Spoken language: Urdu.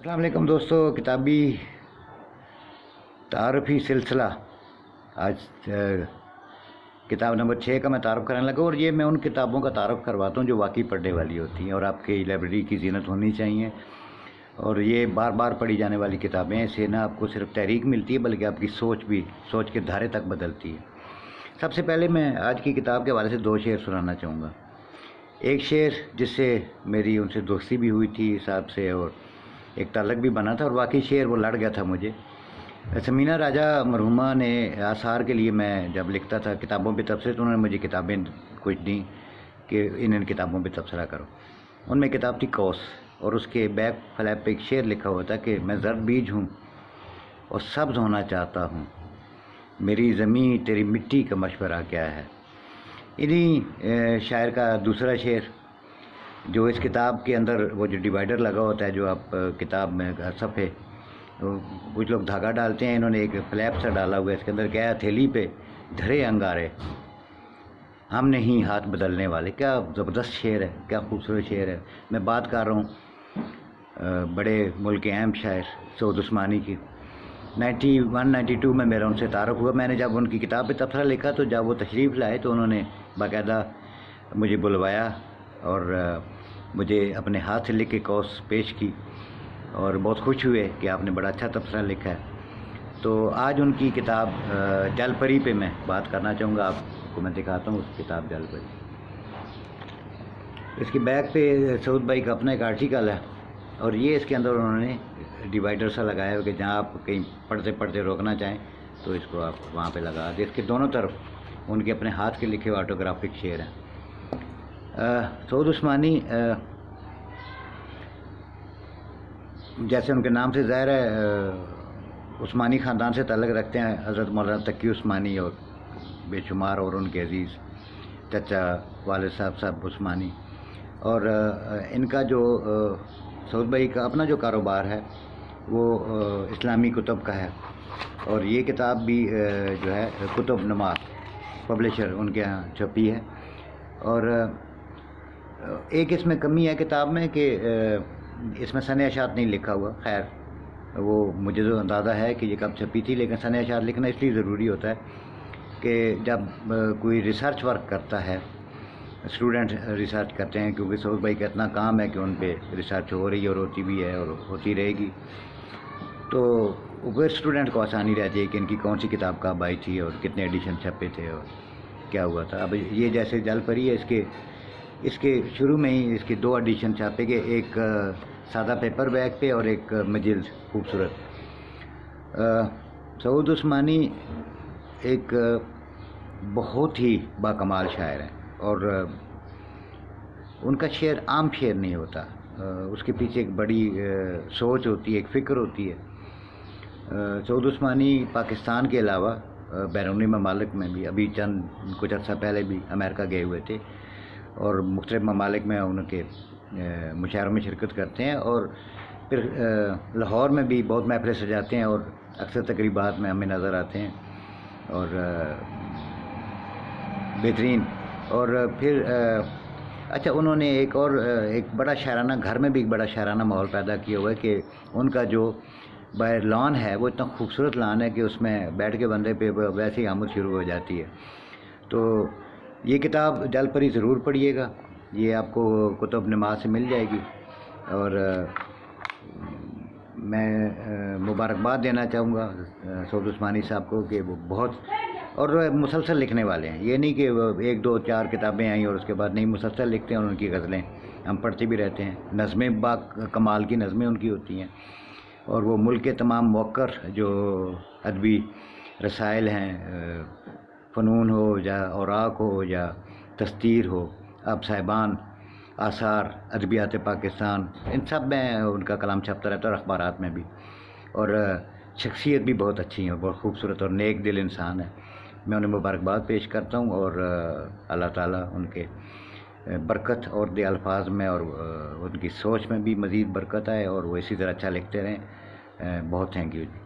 السلام علیکم دوستو، کتابی تعارفی سلسلہ آج کتاب نمبر 6 کا میں تعارف کرنے لگا، اور یہ میں ان کتابوں کا تعارف کرواتا ہوں جو واقعی پڑھنے والی ہوتی ہیں اور آپ کی لائبریری کی زینت ہونی چاہیے، اور یہ بار بار پڑھی جانے والی کتابیں ہیں۔ اس سے نہ آپ کو صرف تحریک ملتی ہے بلکہ آپ کی سوچ کے دھارے تک بدلتی ہے۔ سب سے پہلے میں آج کی کتاب کے حوالے سے 2 شعر سنانا چاہوں گا۔ ایک شعر جس سے میری ان سے دوستی بھی ہوئی تھی صاحب سے، اور ایک تعلق بھی بنا تھا، اور واقعی شعر وہ لڑ گیا تھا مجھے۔ سمینہ راجہ مرحومہ نے آثار کے لیے میں جب لکھتا تھا کتابوں پہ تبصرے، تو انہوں نے مجھے کتابیں کچھ دیں کہ ان کتابوں پہ تبصرہ کرو۔ ان میں کتاب تھی کوس، اور اس کے بیک فلیپ پہ ایک شعر لکھا ہوا تھا کہ میں زرد بیج ہوں اور سبز ہونا چاہتا ہوں، میری زمین تیری مٹی کا مشورہ کیا ہے۔ انہی شاعر کا دوسرا شعر جو اس کتاب کے اندر وہ جو ڈیوائڈر لگا ہوتا ہے، جو آپ کتاب میں صفحے کچھ لوگ دھاگا ڈالتے ہیں، انہوں نے ایک فلیپ سا ڈالا ہوا ہے، اس کے اندر کیا ہے، ہتھیلی پہ دھرے انگارے ہم نہیں ہاتھ بدلنے والے۔ کیا زبردست شعر ہے، کیا خوبصورت شعر ہے۔ میں بات کر رہا ہوں بڑے ملک اہم شاعر سعود عثمانی کی۔ 91-92 میں میرا ان سے تعارف ہوا۔ میں نے جب ان کی کتاب پہ تبصرہ لکھا تو جب وہ تشریف لائے تو انہوں نے باقاعدہ مجھے بلوایا اور مجھے اپنے ہاتھ سے لکھ کے کوس پیش کی، اور بہت خوش ہوئے کہ آپ نے بڑا اچھا تبصرہ لکھا ہے۔ تو آج ان کی کتاب جل پری پہ میں بات کرنا چاہوں گا۔ آپ کو میں دکھاتا ہوں اس کتاب جل پری۔ اس کے بیک پہ سعود بھائی کا اپنا ایک آرٹیکل ہے، اور یہ اس کے اندر انہوں نے ڈیوائڈر سا لگایا ہو کہ جہاں آپ کہیں پڑھتے پڑھتے روکنا چاہیں تو اس کو آپ وہاں پہ لگا دیں۔ اس کے دونوں طرف ان کے اپنے ہاتھ کے لکھے ہوئے آٹوگرافک شعر ہیں۔ سعود عثمانی جیسے ان کے نام سے ظاہر ہے عثمانی خاندان سے تعلق رکھتے ہیں، حضرت مولانا تقی عثمانی اور بے شمار اور ان کے عزیز چچا والد صاحب عثمانی، اور ان کا جو سعود بھائی کا اپنا جو کاروبار ہے وہ اسلامی کتب کا ہے، اور یہ کتاب بھی جو ہے کتب نما پبلشر ان کے ہاں چھپی ہے۔ اور ایک اس میں کمی ہے کتاب میں کہ اس میں سن اشاعت نہیں لکھا ہوا۔ خیر وہ مجھے تو اندازہ ہے کہ یہ کب چھپی تھی، لیکن سن اشاعت لکھنا اس لیے ضروری ہوتا ہے کہ جب کوئی ریسرچ ورک کرتا ہے، اسٹوڈنٹ ریسرچ کرتے ہیں، کیونکہ سعود بھائی کا اتنا کام ہے کہ ان پہ ریسرچ ہو رہی ہے اور ہوتی بھی ہے اور ہوتی رہے گی، تو پھر اسٹوڈنٹ کو آسانی رہتی ہے کہ ان کی کون سی کتاب کب آئی تھی اور کتنے ایڈیشن چھپے تھے اور کیا ہوا تھا۔ اب یہ جیسے جل پری ہے، اس کے شروع میں ہی اس کے 2 ایڈیشن چھاپے گئے، ایک سادہ پیپر بیک پہ اور ایک مجلد خوبصورت۔ سعود عثمانی ایک بہت ہی باکمال شاعر ہیں، اور ان کا شعر عام شعر نہیں ہوتا، اس کے پیچھے ایک بڑی سوچ ہوتی ہے، ایک فکر ہوتی ہے۔ سعود عثمانی پاکستان کے علاوہ بیرونی ممالک میں بھی ابھی کچھ عرصہ پہلے بھی امریکہ گئے ہوئے تھے، اور مختلف ممالک میں ان کے مشاعروں میں شرکت کرتے ہیں، اور پھر لاہور میں بھی بہت محفلیں سجاتے ہیں اور اکثر تقریبات میں ہمیں نظر آتے ہیں، اور بہترین۔ اور پھر اچھا انہوں نے ایک بڑا شاعرانہ گھر میں بھی ایک بڑا شاعرانہ ماحول پیدا کیا ہوا ہے کہ ان کا جو باہر لان ہے وہ اتنا خوبصورت لان ہے کہ اس میں بیٹھ کے بندے پہ ویسے ہی آمد شروع ہو جاتی ہے۔ تو یہ کتاب جل پری ضرور پڑھیے گا، یہ آپ کو کتب نما سے مل جائے گی، اور میں مبارکباد دینا چاہوں گا سعود عثمانی صاحب کو کہ وہ بہت اور مسلسل لکھنے والے ہیں۔ یہ نہیں کہ 1 2 4 کتابیں آئیں اور اس کے بعد نہیں، مسلسل لکھتے ہیں، اور ان کی غزلیں ہم پڑھتے بھی رہتے ہیں۔ نظمیں کمال کی نظمیں ان کی ہوتی ہیں، اور وہ ملک کے تمام موقر جو ادبی رسائل ہیں، فنون ہو یا اوراق ہو یا تستیر ہو، اب صاحبان، آثار، ادبیات پاکستان، ان سب میں ان کا کلام چھپتا رہتا ہے، اور اخبارات میں بھی۔ اور شخصیت بھی بہت اچھی ہے، بہت خوبصورت اور نیک دل انسان ہے۔ میں انہیں مبارکباد پیش کرتا ہوں، اور اللہ تعالیٰ ان کے برکت اور دے الفاظ میں اور ان کی سوچ میں بھی مزید برکت آئے، اور وہ اسی طرح اچھا لکھتے رہیں۔ بہت تھینک یو جی۔